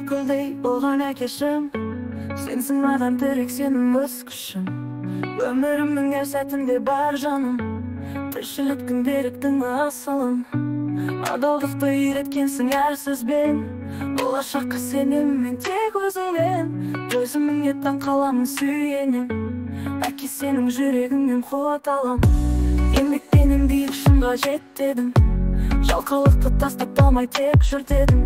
gülday bolgan äkeşim. Sensin adam direk senin öz kışım. Ömrümün her setinde bar canım. Tırşılık gündeliktin asılım. Adaldıkta öğretkensin her söz ben. Bolacakka senin men tek özüңden. Gözümün yetten kalamın süyenim. Belki senin yüreğinden kuvvet alam. Endik benim bir şunga jet dedim. Жалқаулықты тастап болмай тек жүр dedim.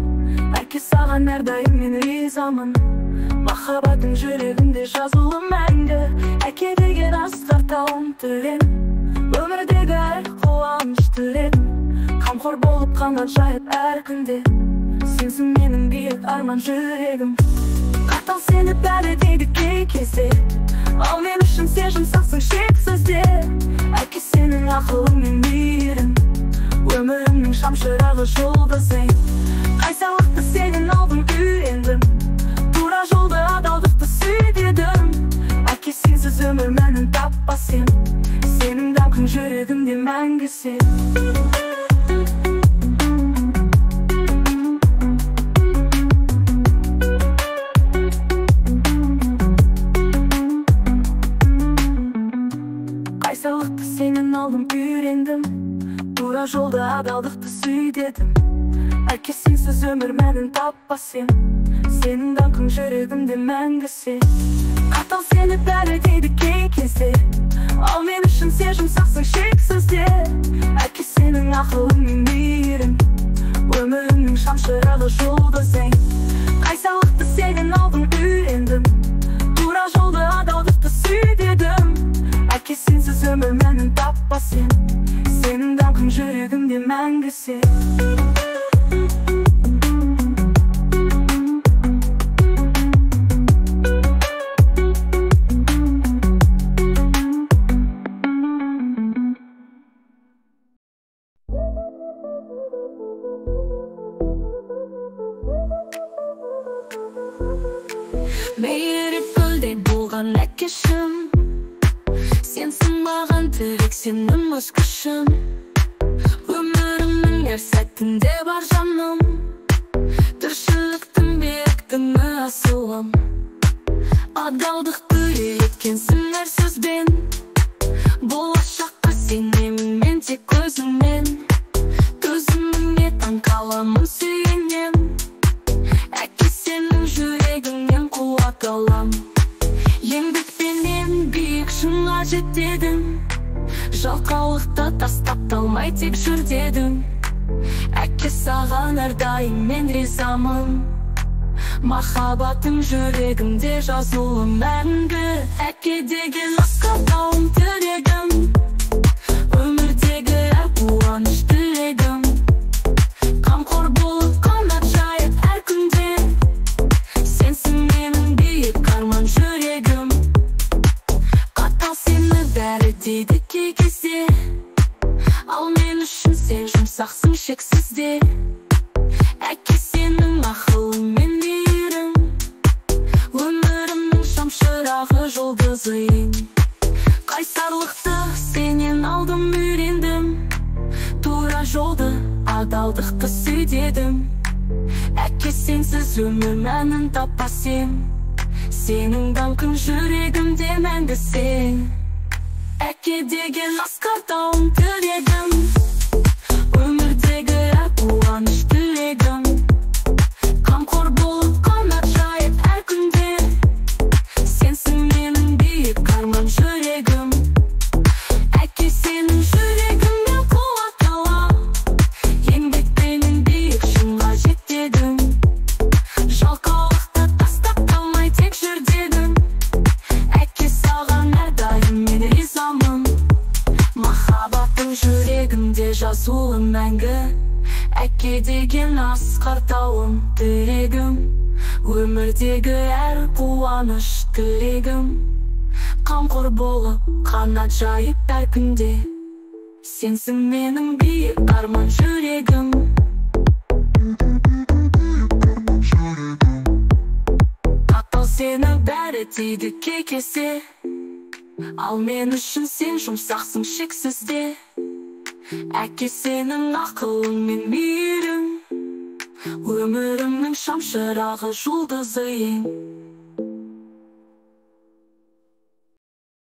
Belki саған әрдайым мен ризамын. Махаббатың жүрегімде жазулы мәңгі. Әке деген асқар тауым тілем. Өмірдегі әр қуаныш тілем. Қамқор болып қанат жайып әр күнде. Сенсің менің биік арман жүрегім. Қатал сені бәрі дейді кей кезде. Ал мен үшін сен жұмсақсың шексізде. Әке сенің ақылың мен мейірің. Ömrümün şamşırağı жұлдызың. Қайсалықты сенен алдым үйрендім. Тура жолда адалдықты сүйдедім. Әке сенсіз өмір мәнін таппас ем. Сенің даңқың жүрегімде мәңгі сен. Қайсалықты сенен алдым үйрендім. Тура жолда адалдықты сүйдедім. Әке сенсіз өмір мәнін таппас ем. Сенің даңқың жүрегімде мәңгі сен. Қатал сені бәрі дейді кей кезде. Ал мен үшін сен жұмсақсың шексізде. Әке сенің ақылың мен мейірің. Өмірімнің шамшырағы жұлдызың. Қайсалықты сенен алдым үйрендім. Тура жолда адалдықты сүйдедім. Әке сенсіз өмір мәнін таппас ем. Senin dağın yüreğimde мәңгісі. Мейіріп гүлдей болған әкешім. Сенсің маған тірек, сенің өз күшім. Өмірімнің әр сәтінде бар жаным. Тіршіліктің биіктігі асылым. Адалдықты үйреткенсің әр сөзбен. Болашаққа сенемін мен тек көзіңмен. Көзіміңе таң қаламын сүйенем. Әке сенің жүрегіңнен қуат алам. Еңбекпенен биік шыңға жетедің. Жалқаулықты тастап талмай тек жүр дедің. Әке саған әрдайым мен ризамын. Махаббатың жүрегімде жазулы мәңгі. Әке деген асқар тауым тілегім. Өмірдегі әр қуаныш тілегім. Қамқор болып қанат жайып әр күнде. Сенсің менің биік арман жүрегім. Қатал сені бәрі дейді кей кезде. Ал мен үшін сен жұмсақсың шексізде. Әке сенің ақылың мен мейірің. Өмірімнің шамшырағы жұлдызың. Қайсарлықты сенен алдым үйрендім. Тура жолды адалдықты сүйдедім. Әке сенсіз өмір мәнін таппас ем. Сенің даңқың жүрегімде мәңгі сен. Әке деген асқар тауым тілегім. Өмірдегі әр қуаныш тілегім. Қамқор болып қанат жайып әр күнде. Сенсің менің биік арман жүрегім. Әке сенің жүрегіңнен қуат алам. Еңбекпенен биік шыңға жетедің. Жалқаулықты тастап қалмай тек жүр дедің. Әке саған әрдайым мен ризамын. Махаббатың жүрегімде жазулы мәңгі. Әке деген асқар тауым тілегім. Өмірдегі әр қуаныш тілегім. Қамқор болып қанат жайып әр күнде. Сенсің менің биік арман жүрегім. Қатал сені бәрі дейді кей кезде. Ал мен үшін сен жұмсақсың шексізде. Әке сенің ақылың мен мейірің. Өмірімнің шамшырағы жұлдызы ең.